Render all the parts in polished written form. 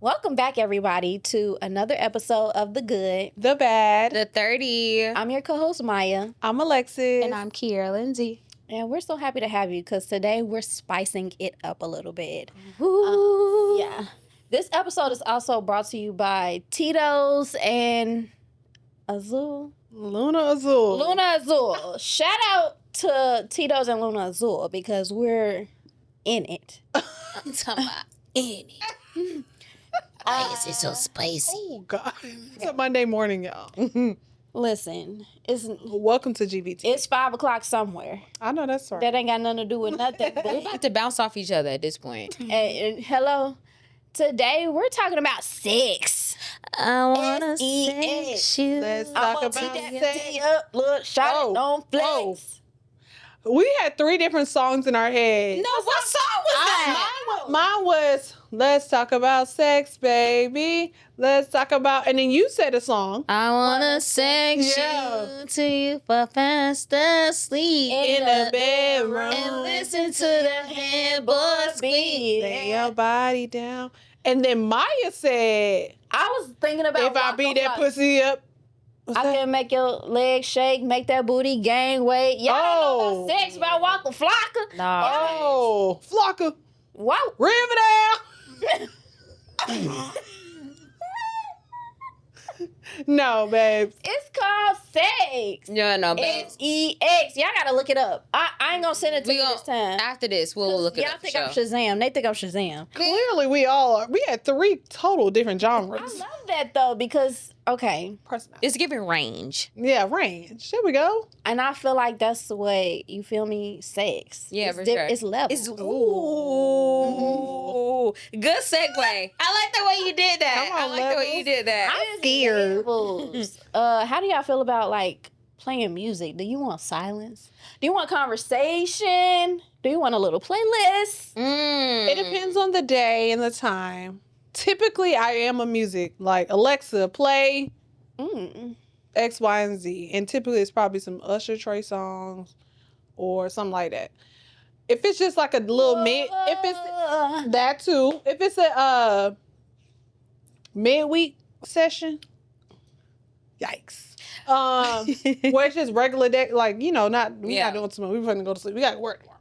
Welcome back, everybody, to another episode of The Good, The Bad, The 30. I'm your co-host, Maya. I'm Alexis. And I'm Kiera IG. And we're so happy to have you because today we're spicing it up a little bit. Yeah. This episode is also brought to you by Tito's and Azul. Luna Azul. Luna Azul. Shout out to Tito's and Luna Azul because we're in it. I'm talking about in it. Why is it so spicy? Oh, God. It's a Monday morning, y'all. Listen, Welcome to GBT. it's 5 o'clock somewhere. I know that's right. That ain't got nothing to do with nothing. We're about to bounce off each other at this point. And hello. Today we're talking about sex. I wanna S-E-X. sex you. Let's I'm talk gonna about tee sex. that up, look, shot Oh, it on flex. oh. We had 3 different songs in our head. No, what song was that? Mine was, let's talk about sex, baby. Let's talk about, and then you said a song. I wanna sex Yeah. you till you fall fast asleep In the bedroom. and listen to the headboard squeak. Lay your body down. And then Maya said, I was thinking about if I beat that Waka Flocka. pussy up. What's I that? can make your legs shake, make that booty gain weight. Y'all don't know Oh. about sex by Waka Flocka. Nah. Oh, Flocka, Wow. Riverdale. No, babe. It's called sex. No, babe. S-E-X. Y'all gotta look it up. I ain't gonna send it to We you gon- this time. After this, we'll look it Y'all up. think for I'm sure. Shazam. They think I'm Shazam. Clearly, we all are. We had 3 total different I genres. love that though because, okay. Personality. It's giving range. Yeah, range. There we go. And I feel like that's the way, you feel me, sex. Yeah, it's for sure. It's level. It's ooh, good segue. I like the way you did that. Come on, I like the way you did that. I'm scared. How do y'all feel about like playing music? Do you want silence? Do you want conversation? Do you want a little playlist? It depends on the day and the time. Typically, I am a music like Alexa, play X, Y, and Z, and typically it's probably some Usher, Trey songs, or something like that. If it's just like a little if it's that too. If it's a midweek session, yikes. Where it's just regular day, like we not doing too much. We finna go to sleep. We got to work tomorrow.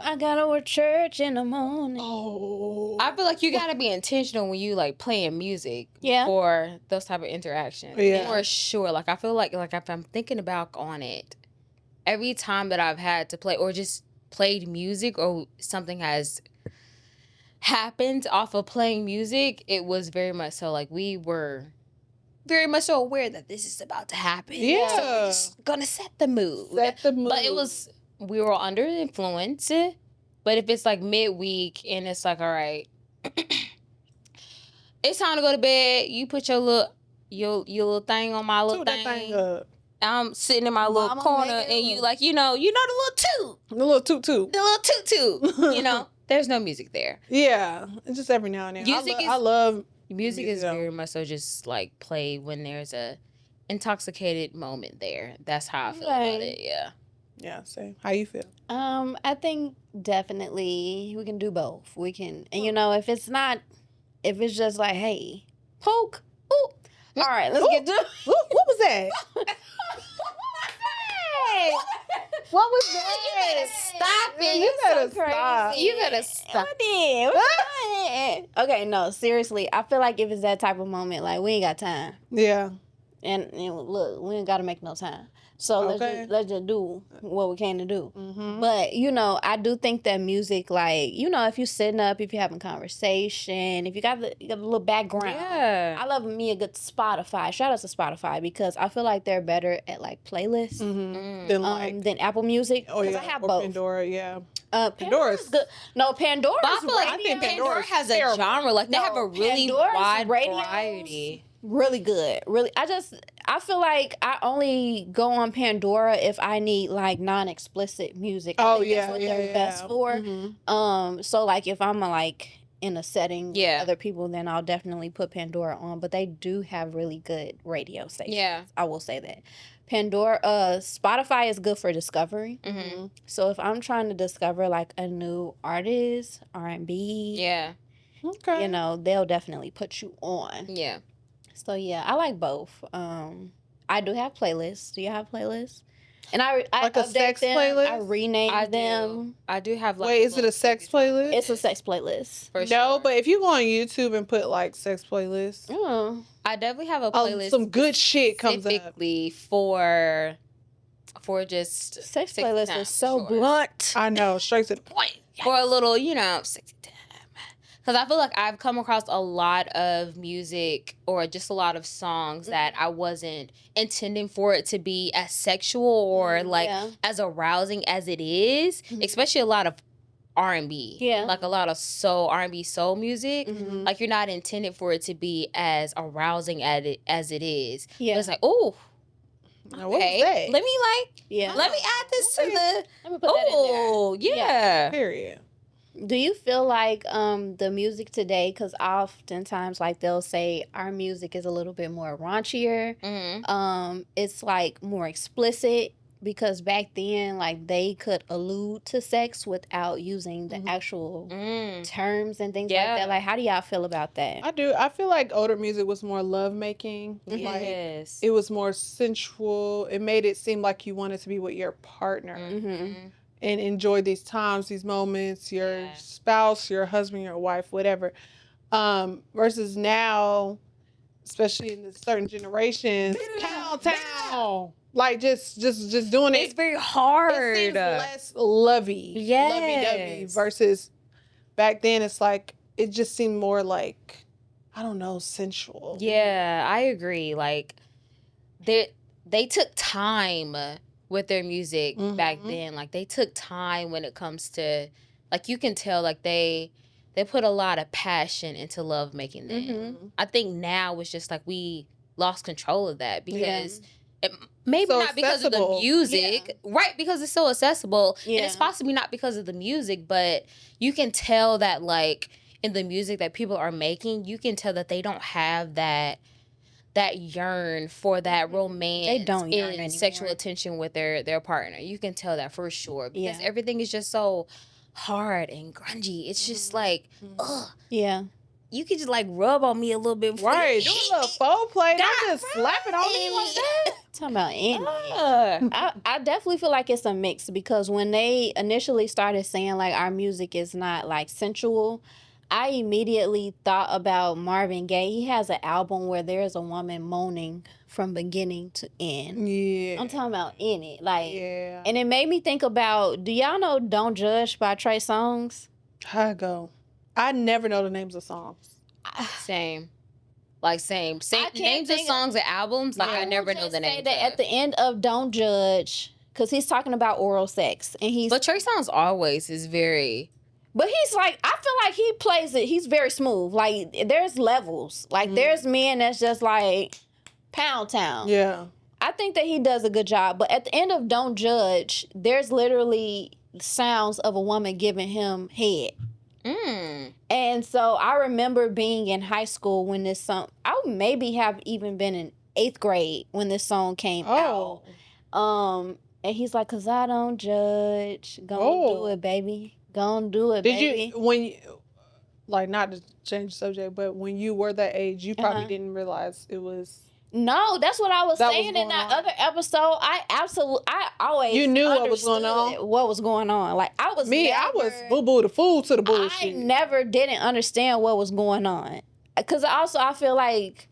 I gotta go to church in the morning. Oh, I feel like you gotta be intentional when you like playing music Yeah. for those type of interactions. Yeah. For sure. Like I feel like if I'm thinking about on it, every time that I've had to play or just played music or something has happened off of playing music, it was very much so like we were very much so aware that this is about to happen. Yeah. So we're just gonna set the mood. set the mood. But we were under influence. But if it's like midweek and it's like, all right, it's time to go to bed. You put your little thing on my little Toot that thing. up. I'm sitting in my little Mama corner make it and you look. like, the little toot. A little toot. The little toot. There's no music there. Yeah, it's just every now and then. Music I love Music is Yeah. very much so just like play when there's a intoxicated moment there. That's how I feel about Right. it. Yeah. Yeah, same. How you feel? I think definitely we can do both. We can, and if it's just like, hey, poke, ooh. All right, let's get to What was that? Hey, What was You better stop it. You better so crazy. stop. You gotta stop. What did? Okay, no, seriously. I feel like if it's that type of moment, like we ain't got time. Yeah. And look, we ain't got to make no time. So Okay. let's just do what we came to do. Mm-hmm. But, I do think that music, like, if you're sitting up, if you're having conversation, if you got a little background. Yeah. I love me a good Spotify. Shout out to Spotify because I feel like they're better at, like, playlists Mm-hmm. Then than Apple Music. oh Because yeah, I have or both. Pandora, yeah. Pandor's good. No, Pandora's But I feel like I think Pandora Pandora's has a terrible. genre. Like they have a really Pandora's wide radios variety. really good. Really, I feel like I only go on Pandora if I need like non-explicit music. I Oh think yeah, that's what yeah, they're yeah. best for. Mhm. So like if I'm like in a setting Yeah. with other people, then I'll definitely put Pandora on. But they do have really good radio stations. Yeah. I will say that. Spotify is good for discovery. Mm-hmm. So if I'm trying to discover like a new artist, R&B, Yeah. Okay. you know, they'll definitely put you on. Yeah. So yeah, I like both. I do have playlists. Do you have playlists? And I Like a update sex them. playlist? I rename them. I do have like. Wait, is it a sex playlist? It's a sex playlist. For No, sure. but if you go on YouTube and put like sex playlists, I definitely have a playlist. some good shit comes up. Specifically for just Sex sexy playlist time, is so sure. blunt. I know, straight to the point. For a little, you know, sexy time. Because I feel like I've come across a lot of music or just a lot of songs that I wasn't intending for it to be as sexual or like as arousing as it is, especially a lot of R&B. Yeah. Like a lot of R&B soul music. Like you're not intended for it to be as arousing as it is. Yeah. But it's like, oh, Now, what was that? let me let me add this to the. Let me put that in there. Oh, yeah. Period. Do you feel like the music today, because oftentimes like they'll say our music is a little bit more raunchier, it's like more explicit, because back then like they could allude to sex without using the actual terms and things like that. Like, how do y'all feel about that? I do. I feel like older music was more lovemaking. Like, Yes. it was more sensual. It made it seem like you wanted to be with your partner and enjoy these times, these moments, your spouse, your husband, your wife, whatever. Versus now, especially in the certain generations, town. Like just doing it. It's very hard. It seems less lovey-dovey versus back then. It's like it just seemed more like, I don't know, sensual. Yeah, I agree. Like they took time with their music back then. Like they took time when it comes to, like, you can tell like they put a lot of passion into love making then. I think now it's just like we lost control of that because maybe So not because of the accessible. music, right? Because it's so accessible, and it's possibly not because of the music, but you can tell that like in the music that people are making, you can tell that they don't have that yearn for that romance. They don't yearn and anymore. sexual attention with their partner. You can tell that for sure because everything is just so hard and grungy. It's just like, ugh. Yeah. You could just like rub on me a little bit. Right. Do a little foreplay. Don't just slap it on me like that. Talking about I definitely feel like it's a mix, because when they initially started saying like our music is not like sensual, I immediately thought about Marvin Gaye. He has an album where there's a woman moaning from beginning to end. Yeah. I'm talking about in it. Like, Yeah. and it made me think about, do y'all know Don't Judge by Trey Songz? How it go? I never know the names of songs. Same. Like same can't names of think songs and albums. Like I never know the name. names. That at the end of Don't Judge, because he's talking about oral sex, and But Trey Songz always is very. But he's like, I feel like he plays it. He's very smooth. Like, there's levels. Like, there's men that's just like Pound Town. Yeah. I think that he does a good job. But at the end of Don't Judge, there's literally sounds of a woman giving him head. And so I remember being in high school when this song, I would maybe have even been in 8th grade when this song came out. And he's like, 'cause I don't judge. Gonna do it, baby. Gonna do it, baby. Did you, when you, like, not to change the subject, but when you were that age, you probably didn't realize it was. No, that's what I was That was saying in going that on. other episode. I always You knew what was going understood on? What was going on? Like, I was I was boo-boo the fool to the I bullshit. never didn't understand what was going on. Because I feel like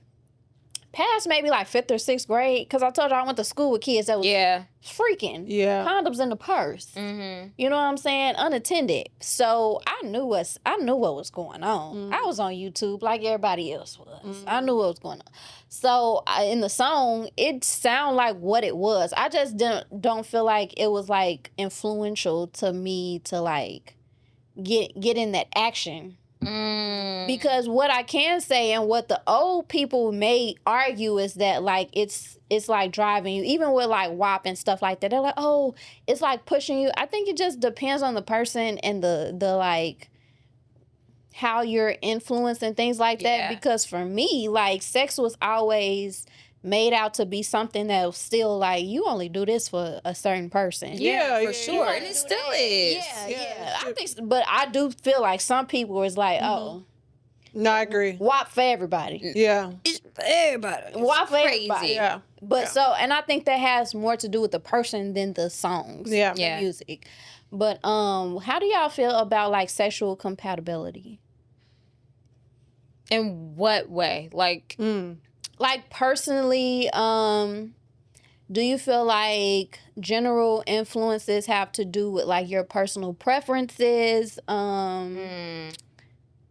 past maybe like 5th or 6th grade, because I told you I went to school with kids that was freaking condoms in the purse. You know what I'm saying? Unattended. So I knew what was going on. I was on YouTube like everybody else was. I knew what was going on. So in the song, it sounded like what it was. I just don't feel like it was like influential to me to like get in that action. Because what I can say and what the old people may argue is that like it's like driving you, even with like WAP and stuff like that. They're like, oh, it's like pushing you. I think it just depends on the person and the like how you're influenced and things like that. Because for me, like, sex was always made out to be something that was still like, you only do this for a certain person. For sure. And it still is. Yeah. I think, but I do feel like some people is like, oh, No, I agree. WAP for everybody. Yeah. It's for everybody. WAP for everybody. Yeah. But and I think that has more to do with the person than the songs, Yeah. the music. But how do y'all feel about like sexual compatibility? In what way? Like, like personally, do you feel like general influences have to do with like your personal preferences?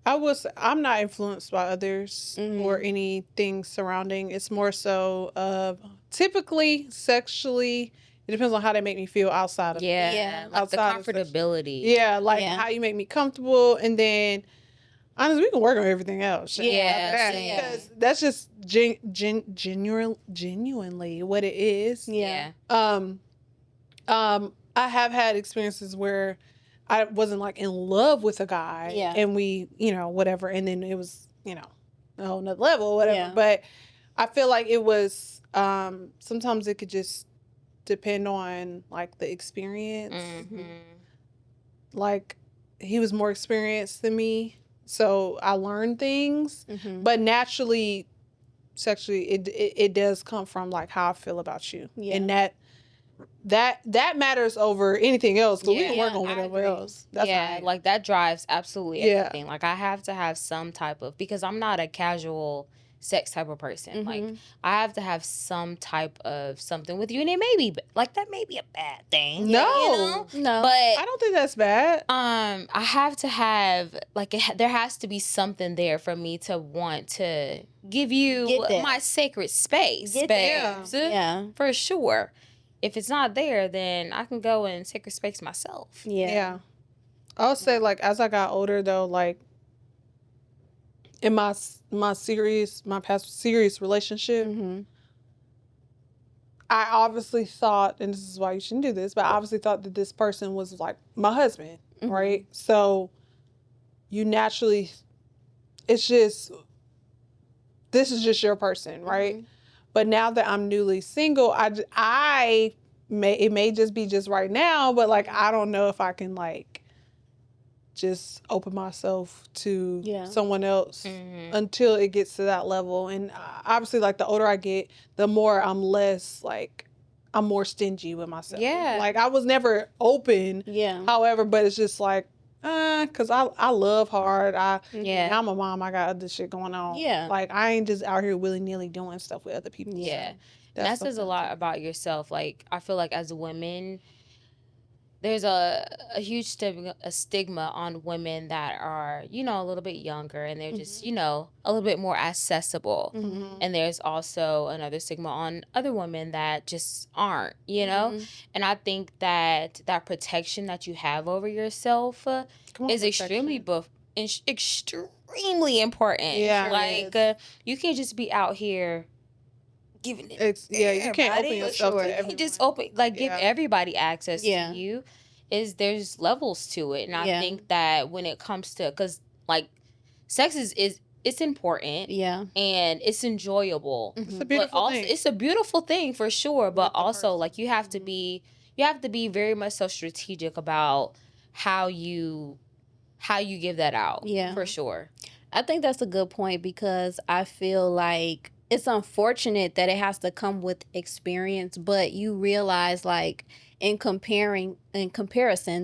I was. I'm not influenced by others or anything surrounding. It's more so of typically sexually. It depends on how they make me feel outside of like the comfortability. How you make me comfortable, and then honestly, we can work on everything else. Because that's just genuinely what it is. Yeah. I have had experiences where I wasn't like in love with a guy, and we, whatever, and then it was, a whole nother level, or whatever. Yeah. But I feel like it was sometimes it could just depend on like the experience. Like he was more experienced than me, so I learned things. But naturally, sexually, it does come from like how I feel about you, and that matters over anything else. Because we can work on whatever else. That's like that drives absolutely everything. Like I have to have some type of, because I'm not a casual sex type of person. Like I have to have some type of something with you, and it may be like that may be a bad thing. No, no, but I don't think that's bad. I have to have like there has to be something there for me to want to give you my sacred space, babes. Yeah, for sure. If it's not there, then I can go in sacred space myself. Yeah. I'll say like as I got older though, like in my past serious relationship, I obviously thought, and this is why you shouldn't do this, but I obviously thought that this person was like my husband, right? So you naturally, it's just, this is just your person, right? But now that I'm newly single, it may just be just right now, but like I don't know if I can like just open myself to someone else until it gets to that level. And obviously, like the older I get, the more I'm more stingy with myself. Yeah, like I was never open. However, but it's just like, cause I love hard. I'm a mom. I got other shit going on. Like I ain't just out here willy nilly doing stuff with other people. Yeah, so that says a lot about yourself. Like I feel like as women, there's a huge stigma on women that are, a little bit younger, and they're just, a little bit more accessible. And there's also another stigma on other women that just aren't, And I think that protection that you have over yourself is extremely important. Like you can't just be out here giving it. You can't open yourself to everyone. You just give everybody access to you. There's levels to it, and I think that when it comes to, because like sex is it's important, and it's enjoyable. It's a beautiful thing. It's a beautiful thing for sure, but also like you have to be very much so strategic about how you give that out. For sure. I think that's a good point, because I feel like it's unfortunate that it has to come with experience, but you realize like in comparison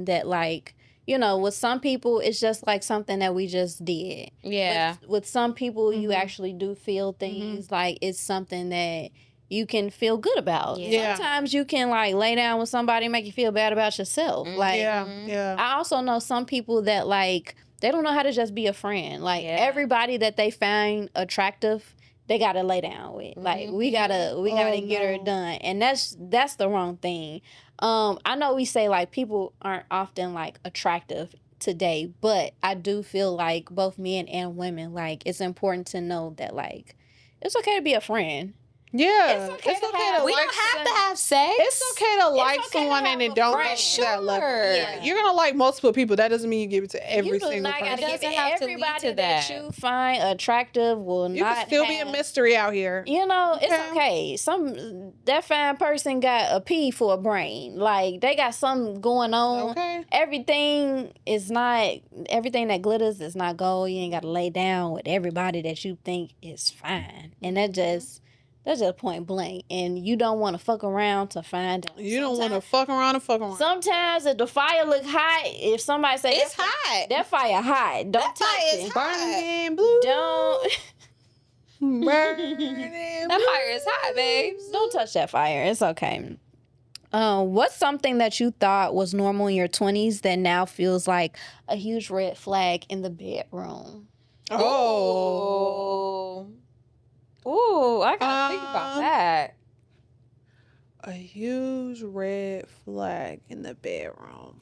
that like, with some people it's just like something that we just did. With some people you actually do feel things like it's something that you can feel good about. Sometimes you can like lay down with somebody and make you feel bad about yourself. Like I also know some people that like they don't know how to just be a friend. Like everybody that they find attractive, they gotta lay down with. Like we gotta get her done, and that's the wrong thing. I know we say like people aren't often like attractive today, but I do feel like both men and women, like it's important to know that like it's okay to be a friend. Yeah, It's okay to have. We don't have to have sex. It's okay to like okay to someone have and it a don't go friend. to that level. Yeah. You're gonna like multiple people. That doesn't mean you give it to every You do single not person. gotta give Doesn't it. have to lead Everybody to that that. you find attractive will You not can still be a have- mystery out here. You know, it's Okay. okay. That fine person got a P for a brain. Like they got something going on. Okay. Everything that glitters is not gold. You ain't gotta lay down with everybody that you think is fine. And that's just point blank. And you don't want to fuck around to find out. You don't want to fuck around and fuck around. Sometimes if the fire look hot, if somebody say It's hot. that fire hot, don't That touch fire is it. hot. Burning blue. Don't Burning That fire is hot, babes. don't touch that fire. It's okay. What's something that you thought was normal in your 20s that now feels like a huge red flag in the bedroom? Oh. Ooh, I gotta think about that. A huge red flag in the bedroom.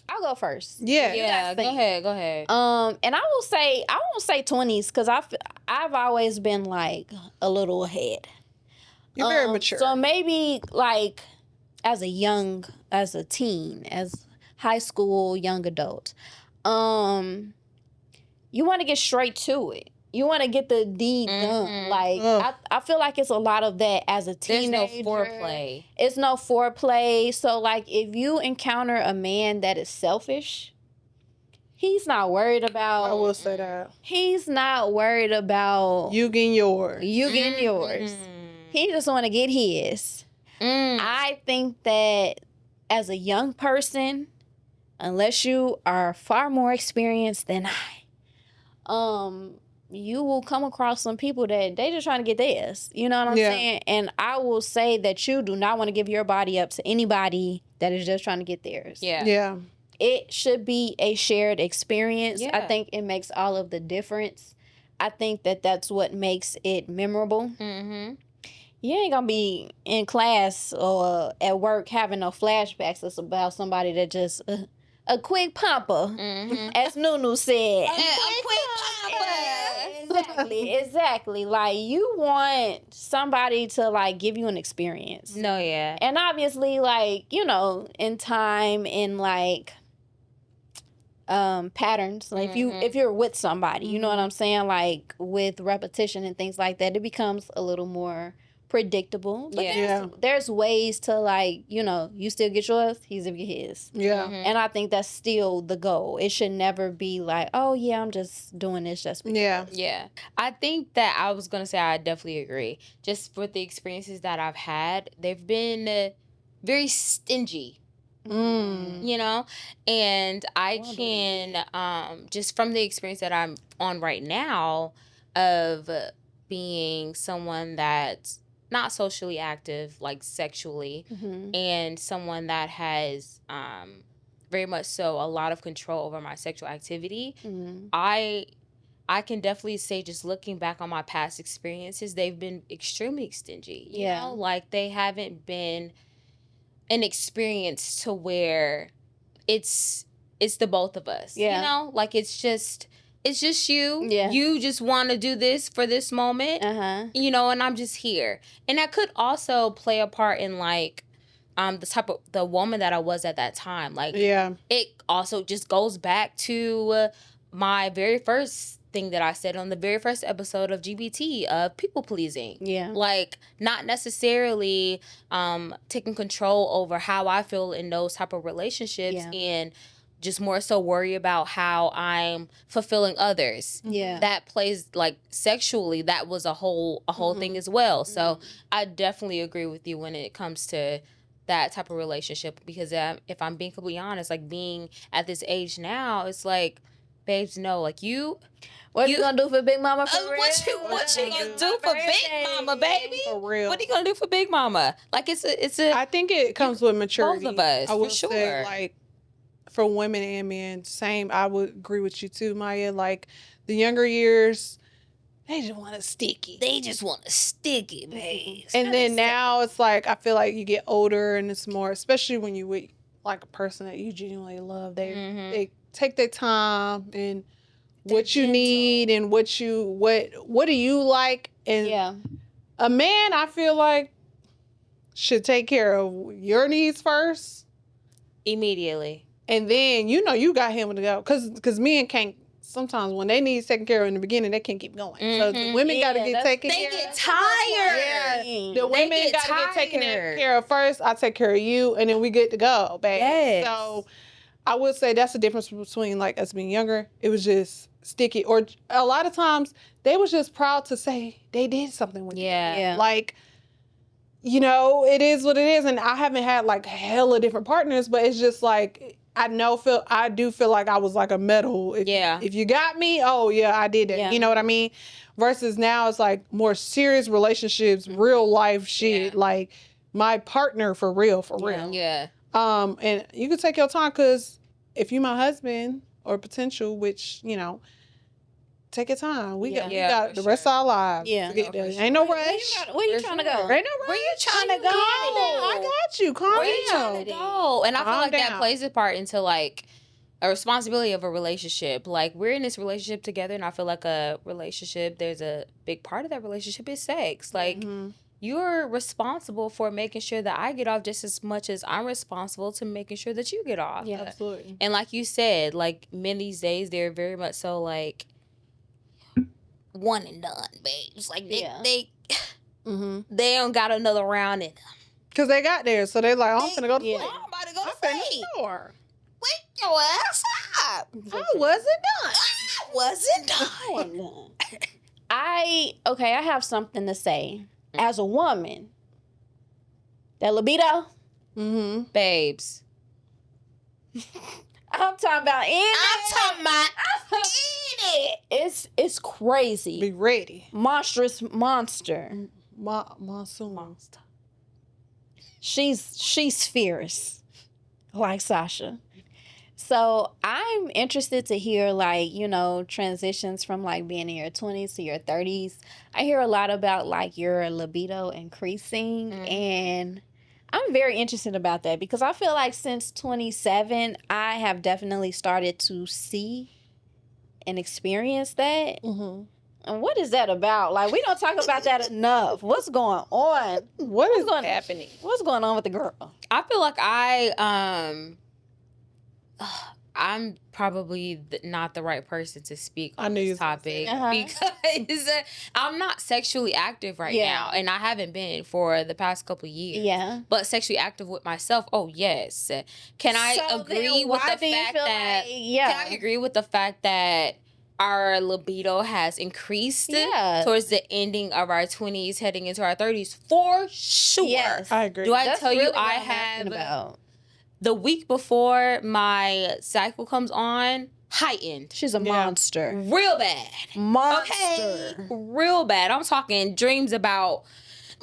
I'll go first. Yeah. Yeah, go ahead. And I won't say 20s because I've always been like a little ahead. You're very mature. So maybe like as a teen, as high school, young adult, you want to get straight to it. You want to get the deed done. Like I feel like it's a lot of that as a There's teenager. no foreplay. It's no foreplay. So like if you encounter a man that is selfish, he's not worried about. I will say that. He's not worried about You getting yours. you getting yours. He just want to get his. I think that as a young person, unless you are far more experienced than I, you will come across some people that they just trying to get theirs. You know what I'm saying? And I will say that you do not want to give your body up to anybody that is just trying to get theirs. Yeah. It should be a shared experience. Yeah. I think it makes all of the difference. I think that that's what makes it memorable. Mm-hmm. You ain't gonna be in class or at work having no flashbacks. It's about somebody that just a quick pumper, as Nunu said. Exactly. Like you want somebody to like give you an experience. No, yeah. And obviously, like, you know, in time, in like patterns. Like if you're with somebody, you know what I'm saying? Like with repetition and things like that, it becomes a little more predictable. But there's ways to like, you know, you still get yours, he's gonna get his. Yeah. And I think that's still the goal. It should never be like, oh yeah, I'm just doing this just because. Yeah. I think that I was gonna say I definitely agree. Just with the experiences that I've had, they've been very stingy. You know, and I can just from the experience that I'm on right now of being someone that's not socially active, like sexually, and someone that has very much so a lot of control over my sexual activity. I can definitely say, just looking back on my past experiences, they've been extremely stingy. You know, like they haven't been an experience to where it's the both of us. You know, like it's just you. You just want to do this for this moment. You know, and I'm just here. And that could also play a part in like the woman that I was at that time. Like it also just goes back to my very first thing that I said on the very first episode of GBT of people pleasing. Like not necessarily taking control over how I feel in those type of relationships and just more so worry about how I'm fulfilling others. That plays like sexually, that was a whole thing as well. So I definitely agree with you when it comes to that type of relationship, because if I'm being completely honest, like being at this age now, it's like, babes, no, like what you gonna do for Big Mama for real? What you gonna do for Big Mama, baby? For real. What are you gonna do for Big Mama? Like it's a I think it comes with maturity. both of us, I would for sure. say, like, for women and men, same. I would agree with you too, Maya. Like the younger years, they just want to stick it. They just want to stick it, babe. And then now it's like, I feel like you get older and it's more, especially when you with like a person that you genuinely love. They take their time and what you need and what do you like, and A man, I feel like, should take care of your needs first. Immediately. And then, you got him to go. Because men can't, sometimes when they need taken care of in the beginning, they can't keep going. So the women got to get taken care of. They get tired. Yeah. The women got to get taken care of first. I take care of you, and then we good to go, babe. Yes. So I would say that's the difference between like us being younger. It was just sticky. Or a lot of times, they was just proud to say they did something with you. Yeah. Like, it is what it is. And I haven't had like hella different partners, but it's just like, I do feel like I was like a medal. If you got me, oh yeah, I did it. Yeah. You know what I mean? Versus now it's like more serious relationships, real life shit. Like my partner for real. Yeah. And you can take your time, because if you my husband or potential, which, take your time. We got the rest of our lives. Yeah. To get there. Ain't no rush. Where you trying to go? Ain't no rush. Where you trying to go? I got you. Calm Where you down. trying to go? And I feel Calm like that down. plays a part into like a responsibility of a relationship. Like we're in this relationship together, and I feel like a relationship, there's a big part of that relationship is sex. Like you're responsible for making sure that I get off just as much as I'm responsible to making sure that you get off. Yeah. Absolutely. And like you said, like men these days, they're very much so like one and done, babes. Like they don't got another round in them. Because they got there, so they like, I'm finna go to sleep. I'm about to go I'm to finna sleep. snore. Wake your ass up. I wasn't done. I wasn't done. I have something to say. As a woman, that libido, Babes. I'm talking about it. It's crazy. Be ready. Monstrous monster. Monsoon. She's fierce, like Sasha. So I'm interested to hear, like, transitions from like being in your 20s to your 30s. I hear a lot about like your libido increasing, and I'm very interested about that because I feel like since 27, I have definitely started to see and experience that. And what is that about? Like, we don't talk about that enough. What's going on? What's happening? What's going on with the girl? I feel like I'm probably not the right person to speak on this topic because I'm not sexually active right now, and I haven't been for the past couple of years. Yeah. But sexually active with myself, oh yes. Can I agree with the fact that? Can I agree with the fact that our libido has increased towards the ending of our 20s, heading into our 30s? For sure. Yes. I agree. Do I tell you I have the week before my cycle comes on, heightened. She's a monster. Real bad. Monster. Okay. Real bad. I'm talking dreams about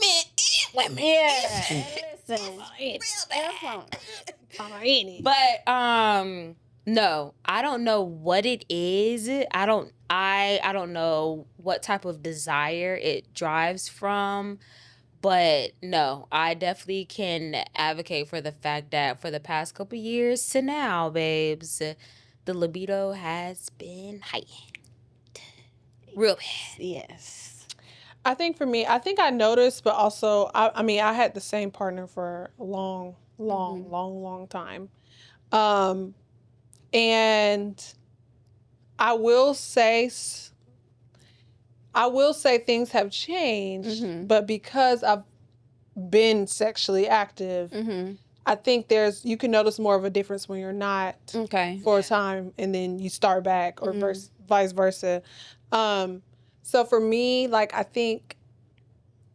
men and women. Yeah. Listen. Real bad. But no, I don't know what it is. I don't know what type of desire it drives from. But no, I definitely can advocate for the fact that for the past couple years to now, babes, the libido has been heightened. Real bad. Yes. I think for me, I noticed, but also, I had the same partner for a long time. And I will say things have changed, but because I've been sexually active, I think you can notice more of a difference when you're not for a time and then you start back, or vice versa. So for me, like, I think,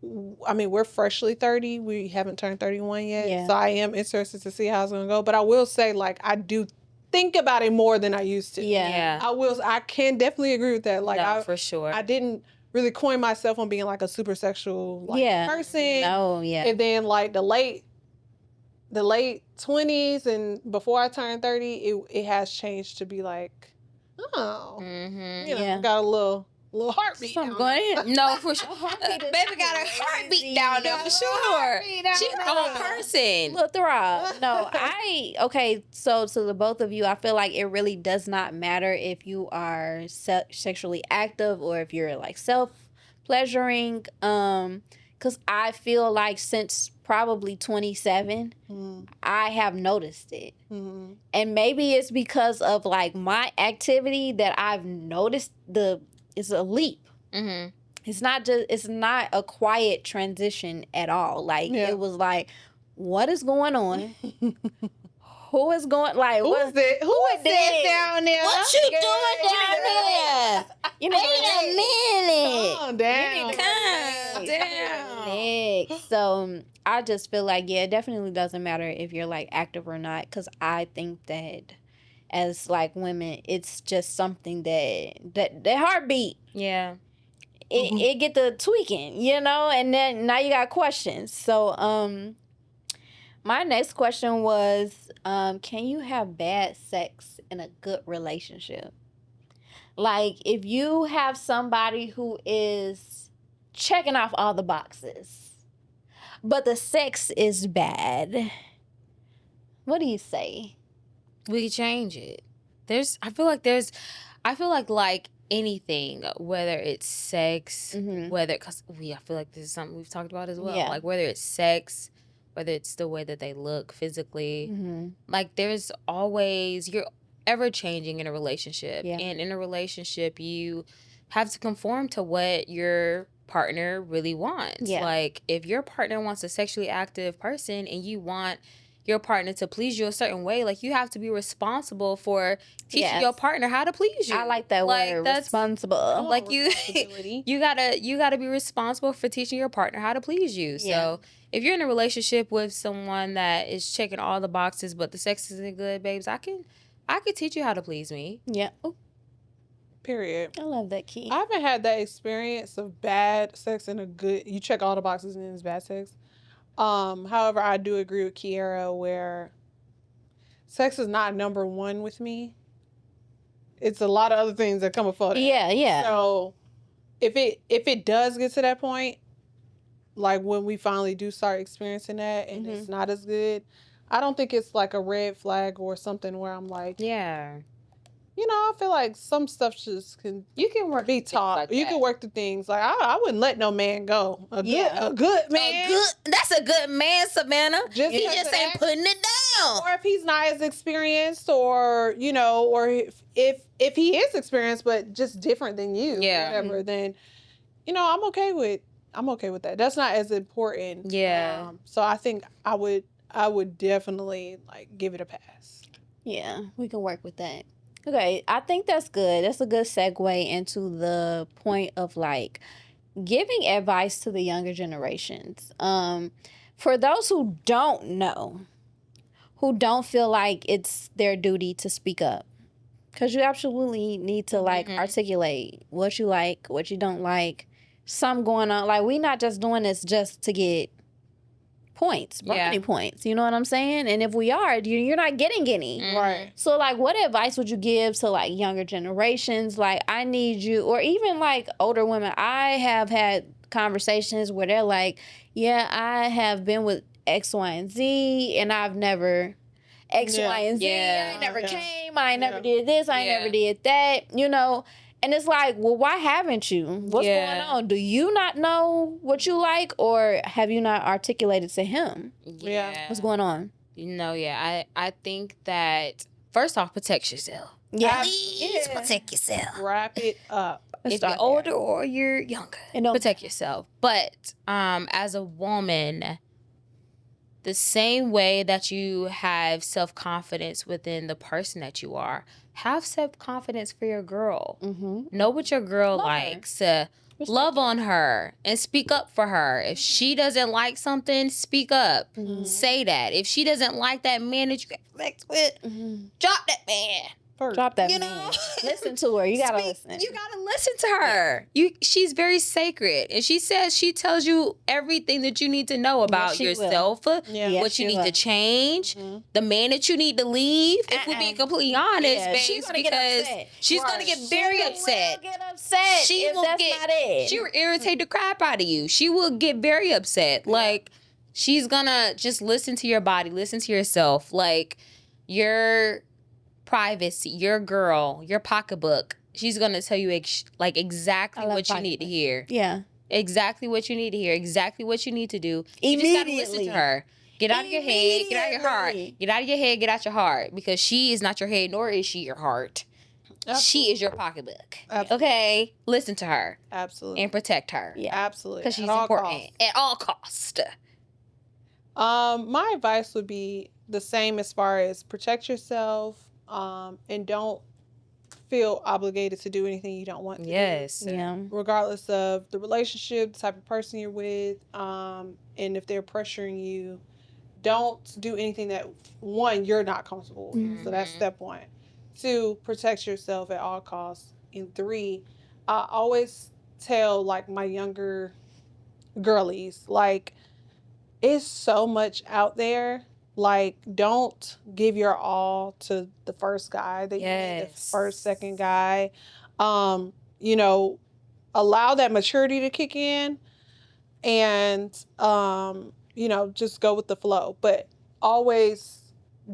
we're freshly 30. We haven't turned 31 yet. Yeah. So I am interested to see how it's going to go. But I will say, like, I do think about it more than I used to. Yeah. I can definitely agree with that. Like, for sure. I didn't really coin myself on being like a super sexual person. No, yeah. And then like the late 20s and before I turned 30, it has changed to be like, got a little heartbeat. Something going in. No, for sure. Baby got a heartbeat down there for sure. She's her own person. Little throb. No, so to the both of you, I feel like it really does not matter if you are sexually active or if you're like self-pleasuring. Because I feel like since probably 27, I have noticed it. And maybe it's because of like my activity that I've noticed it's a leap. It's not a quiet transition at all. Like it was like, what is going on? Who is going like Who is that down there? What you doing down there? You know, wait a minute. Calm down. Calm down. So I just feel like it definitely doesn't matter if you're like active or not, because I think that as like women, it's just something that heartbeat. Yeah. It get the tweaking, you know, and then now you got questions. So my next question was, can you have bad sex in a good relationship? Like, if you have somebody who is checking off all the boxes, but the sex is bad, what do you say? We could change it. I feel like anything, whether it's sex, because I feel like this is something we've talked about as well. Yeah. Like whether it's sex, whether it's the way that they look physically, like there's always, you're ever changing in a relationship. Yeah. And in a relationship, you have to conform to what your partner really wants. Yeah. Like if your partner wants a sexually active person and you want your partner to please you a certain way, like you have to be responsible for teaching your partner how to please you. I like that word, responsible. Like you gotta be responsible for teaching your partner how to please you. So if you're in a relationship with someone that is checking all the boxes but the sex isn't good, babes, I can teach you how to please me. Yeah. Ooh, period. I love that key. I haven't had that experience of bad sex and you check all the boxes and then it's bad sex. However, I do agree with Kiera where sex is not number one with me. It's a lot of other things that come before that. Yeah. So if it does get to that point, like when we finally do start experiencing that and it's not as good, I don't think it's like a red flag or something where I'm like, yeah. You know, I feel like some stuff you can work be taught. Like you can work the things. Like I wouldn't let no man go. A good man. That's a good man, Savannah. He just ain't putting it down. Or if he's not as experienced, or you know, or if he is experienced but just different than you, whatever, then you know, I'm okay with that. That's not as important. Yeah. So I think I would definitely like give it a pass. Yeah, we can work with that. Okay, I think that's good. That's a good segue into the point of like giving advice to the younger generations. For those who don't know, who don't feel like it's their duty to speak up, because you absolutely need to like articulate what you like, what you don't like, something going on. Like we not just doing this just to get points, brownie points. You know what I'm saying? And if we are, you're not getting any. Right. So like, what advice would you give to like younger generations? Like, I need you, or even like older women. I have had conversations where they're like, yeah, I have been with X, Y, and Z, and I've never X, Y, and Z. I never came. I never did this. I never did that. You know. And it's like, well, why haven't you? What's going on? Do you not know what you like, or have you not articulated to him? Yeah. What's going on? I think that, first off, protect yourself. Yeah. Please protect yourself. Wrap it up. If you're older or you're younger, protect yourself. But as a woman, the same way that you have self-confidence within the person that you are, have self-confidence for your girl. Know what your girl likes. Love on her and speak up for her. If she doesn't like something, speak up. Say that. If she doesn't like that man that you got sex with, drop that man. Drop that you man. know? Listen to her. You gotta listen. You gotta listen to her. She's very sacred, and she tells you everything that you need to know about yourself. What you need to change, the man that you need to leave. If we're being completely honest, babes, she's gonna because she's gonna get very upset. She will irritate the crap out of you. She will get very upset. Like she's gonna just listen to your body, listen to yourself, like your privacy, your girl, your pocketbook. She's gonna tell you exactly what you need to hear. Yeah. exactly what you need to hear, exactly what you need to do. You Immediately. just gotta listen to her. Get out of your head, get out of your heart. Get out of your head, get out your heart. Because she is not your head, nor is she your heart. Absolutely. She is your pocketbook. Absolutely. Okay? Listen to her. Absolutely. And protect her. Yeah. Absolutely. Because she's important. At all costs. My advice would be the same as far as protect yourself, and don't feel obligated to do anything you don't want to do. Yeah. Regardless of the relationship, the type of person you're with, and if they're pressuring you, don't do anything that, one, you're not comfortable with. Mm-hmm. So that's step one. 2, protect yourself at all costs. And 3, I always tell like my younger girlies, like, it's so much out there. Like, don't give your all to the first guy that you meet, the first, second guy. You know, allow that maturity to kick in, and you know, just go with the flow. But always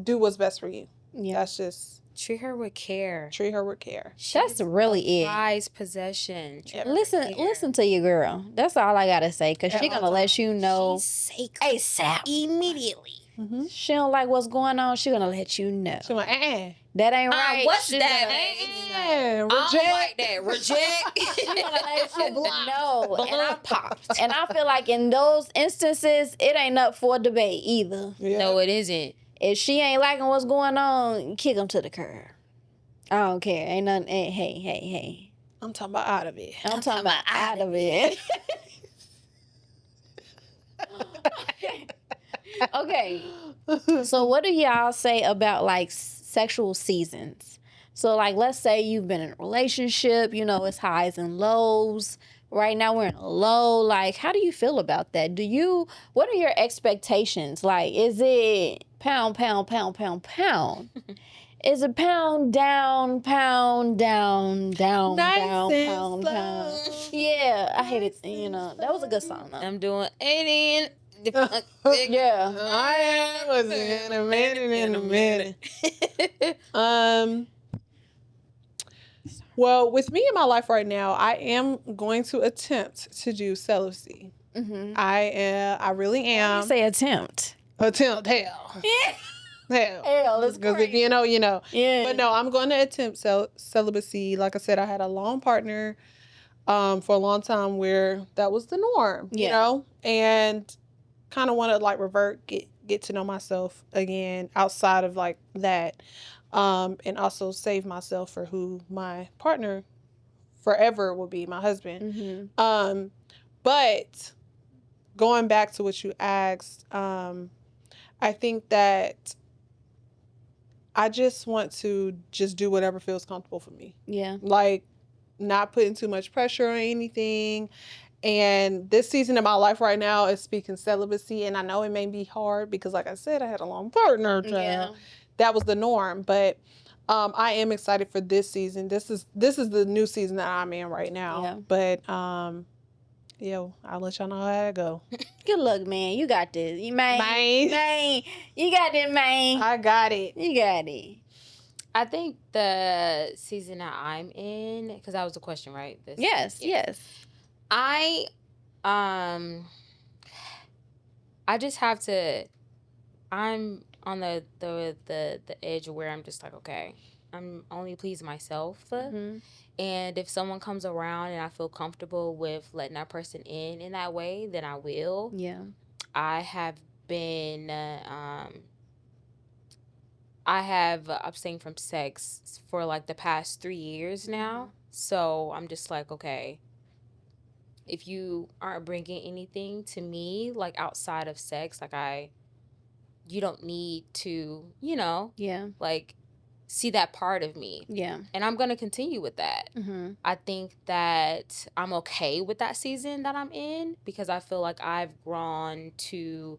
do what's best for you. Yeah. That's just... Treat her with care. Treat her with care. That's really it. Prized possession. Listen to your girl. That's all I gotta say. Cause she gonna let you know ASAP, immediately. Mm-hmm. She don't like what's going on. She gonna let you know. She like, that ain't right. What's that? Reject. I don't like that. Reject. She gonna let you know. And I feel like in those instances, it ain't up for debate either. Yeah. No, it isn't. If she ain't liking what's going on, kick them to the curb. I don't care. Ain't nothing. Hey. I'm talking about out of it. I'm talking about out of it. Okay. So what do y'all say about like sexual seasons? So like, let's say you've been in a relationship, you know, it's highs and lows. Right now we're in a low. Like, how do you feel about that? What are your expectations? Like, is it pound? Is it pound down, pound? Yeah, I hate it. You know, that was a good song though. I'm doing 80. Yeah. I was in a minute. Well, with me in my life right now, I am going to attempt to do celibacy. Mm-hmm. I really am. You say attempt. Hell. Hell, it's because if you know, you know. Yeah. But no, I'm going to attempt celibacy. Like I said, I had a long partner for a long time where that was the norm, you know, and kind of want to like revert, get to know myself again outside of like that. And also save myself for who my partner forever will be, my husband. Mm-hmm. But going back to what you asked, I think that I just want to just do whatever feels comfortable for me. Yeah. Like, not putting too much pressure on anything. And this season of my life right now is speaking celibacy. And I know it may be hard because, like I said, I had a long partner. Yeah. That was the norm. But I am excited for this season. This is the new season that I'm in right now. Yeah. But I'll let y'all know how it go. Good luck, man. You got this. Man. You got this, man. I got it. You got it. I think the season that I'm in, because that was the question, right? Yes. I just have to. I'm on the edge where I'm just like, okay, I'm only pleasing myself. Mm-hmm. And if someone comes around and I feel comfortable with letting that person in that way, then I will. Yeah. I have been, I have abstained from sex for like the past 3 years now. Mm-hmm. So I'm just like, okay, if you aren't bringing anything to me, like outside of sex, like you don't need to, like see that part of me. Yeah. And I'm going to continue with that. Mm-hmm. I think that I'm okay with that season that I'm in because I feel like I've grown to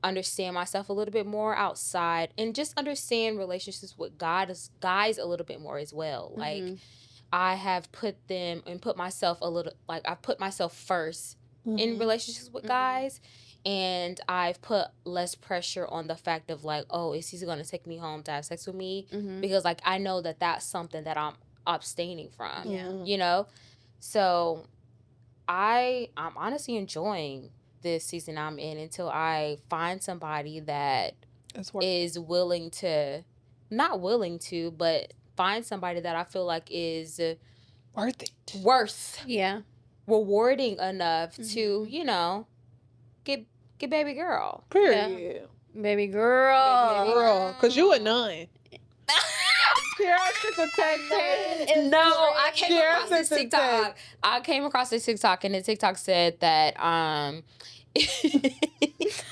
understand myself a little bit more outside and just understand relationships with guys a little bit more as well. Mm-hmm. Like I have put myself I've put myself first mm-hmm. in relationships with mm-hmm. guys. And I've put less pressure on the fact of like, oh, is he going to take me home to have sex with me? Mm-hmm. Because like, I know that that's something that I'm abstaining from, you know? So I'm honestly enjoying this season I'm in until I find somebody that is willing to, not willing to, but find somebody that I feel like is worth rewarding enough to, you know, get baby girl. Period. Yeah. Baby girl. Because you a nun. Kiera took a text. No, I came across this TikTok. I came across this TikTok, and the TikTok said that if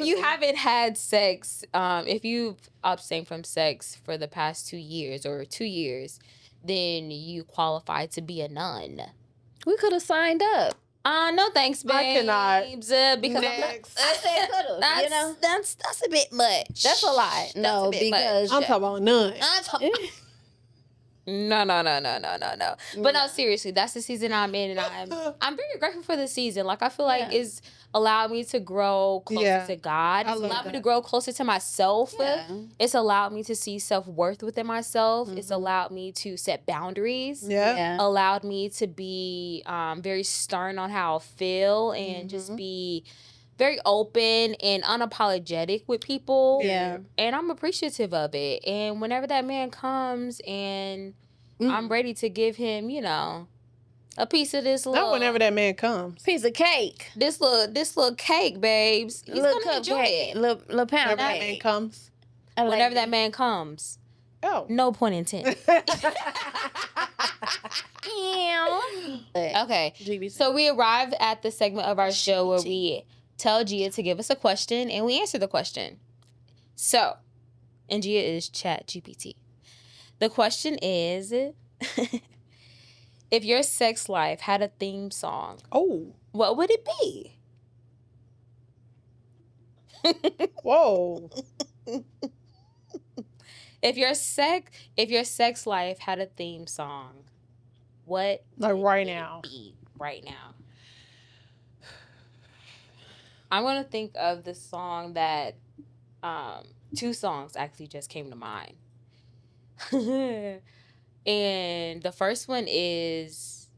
you haven't had sex, if you've abstained from sex for the past 2 years or 2 years, then you qualify to be a nun. We could have signed up. No thanks, babes. I cannot. Because Next. I said could have. You know, that's a bit much. that's a lot. No, because I'm talking about none. No. But no, seriously, that's the season I'm in, and I'm very grateful for the season. Like, I feel like it's allowed me to grow closer to God. It's allowed me to grow closer to myself. Yeah. It's allowed me to see self-worth within myself. It's allowed me to set boundaries. Allowed me to be very stern on how I feel and just be very open and unapologetic with people. Yeah. And I'm appreciative of it. And whenever that man comes and I'm ready to give him, you know, a piece of this little... Not whenever that man comes. Piece of cake. This little cake, babes. He's little gonna enjoy it. Little pound whenever that man comes. Whenever that man comes. Oh. No point intended. Okay. So we arrived at the segment of our show where we tell Gia to give us a question and we answer the question. So, and Gia is ChatGPT. The question is, if your sex life had a theme song, what would it be? Whoa. If your sex life had a theme song, what right now? Be right now. I'm gonna think of the song that 2 songs actually just came to mind. And the first one is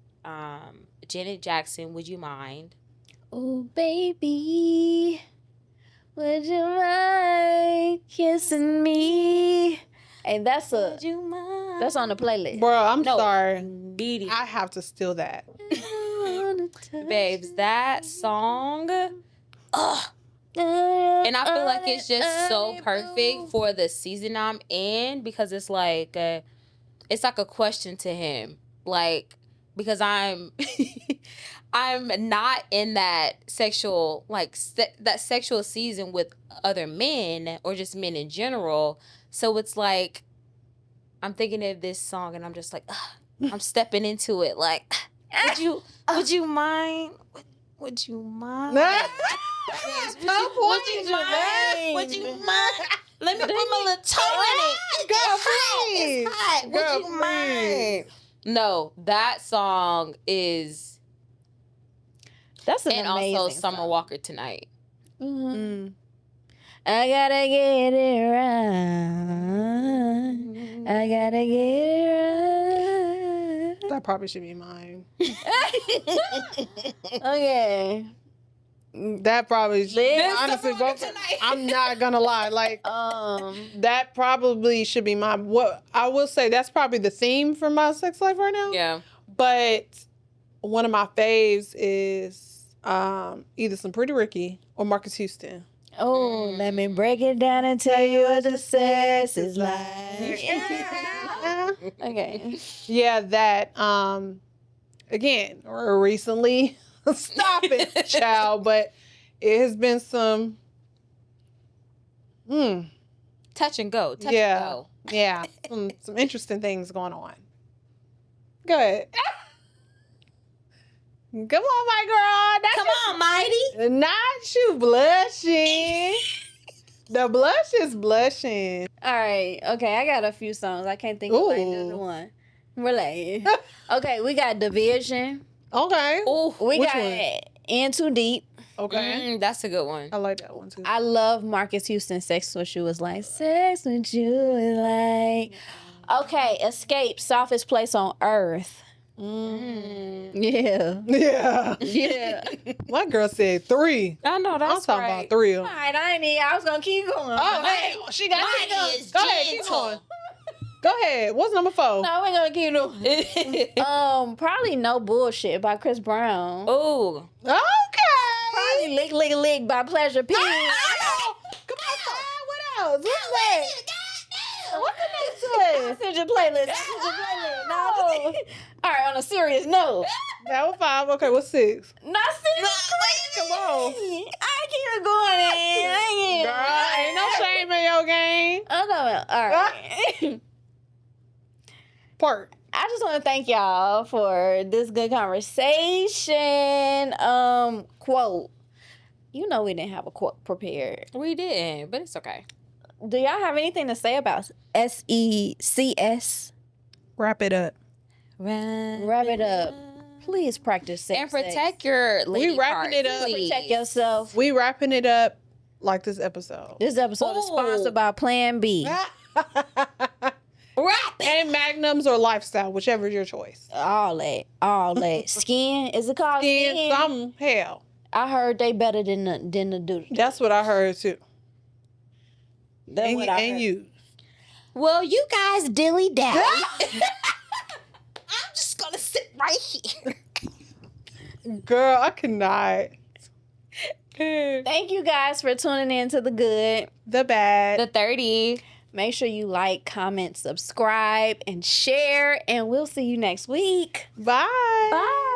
Janet Jackson, Would You Mind? Oh, baby, would you mind kissing me? Hey, that's on the playlist. Bro, I'm sorry. Beat it. I have to steal that. Babes, that song, and I feel like it's just so perfect for the season I'm in because it's like a question to him, like, because I'm not in that sexual that sexual season with other men or just men in general. So it's like I'm thinking of this song and I'm just like, I'm stepping into it. Like, would you mind? Would you mind? Would you mind? Let me put my little toe in it. It's hot. Would you mind? No, that song is. That's an and amazing also song. Summer Walker Tonight. Mm-hmm. I gotta get it right. I gotta get it right. That probably should be mine. Okay. That probably honestly, I'm not gonna lie. Like, that probably should be mine. What I will say, that's probably the theme for my sex life right now. Yeah. But one of my faves is either some Pretty Ricky or Marcus Houston. Oh, let me break it down and tell you what the sex is like. Okay. Yeah, that again, recently. Stop it, child. But it has been some touch and go. Touch and go. Yeah. Some interesting things going on. Good. Come on, my girl. Come on, Mighty. Not you blushing. The blush is blushing. All right. Okay, I got a few songs. I can't think of like just one. Relay. Okay, we got Division. Okay. Oh, we got In Too Deep. Okay. That's a good one. I like that one too. I love Marcus Houston. Sex With You was like. Sex With You is like. Okay, Escape, Softest Place on Earth. Yeah. Yeah. Yeah. My girl said 3. I know I'm that's talking right. about 3 of All them. right, I was gonna keep going. Oh, hey, she got Mine it. is Go ahead, keep gentle. going. Go ahead. What's number 4? No, we're gonna keep going. Probably No Bullshit by Chris Brown. Ooh. Okay. Probably Lick Lick Lick by Pleasure P. Come on. What else? What's that? What's the next one? Send your playlist. No. All right, on a serious note. That was 5. Okay, what's 6? Not serious. Come on. I keep going. Girl, ain't no shame in your game. Oh, no. All right. Part. I just want to thank y'all for this good conversation. Quote. You know we didn't have a quote prepared. We didn't, but it's okay. Do y'all have anything to say about SECS? Wrap it up. Wrap it up. Please practice sex. And protect your lady We wrapping it parts, up. please. Protect yourself. We wrapping it up like this episode. This episode is Ooh. sponsored by Plan B. Wrap it. And Magnums or Lifestyle, whichever is your choice. All that. Skin. Is it called Skin, Skin? something, hell. I heard they better than the dude. That's what I heard too. That's And, what I heard. you. Well, you guys dilly dally. I'm just gonna sit right here. Girl, I cannot. Thank you guys for tuning in to The Good. The bad. The 30. Make sure you like, comment, subscribe, and share. And we'll see you next week. Bye. Bye.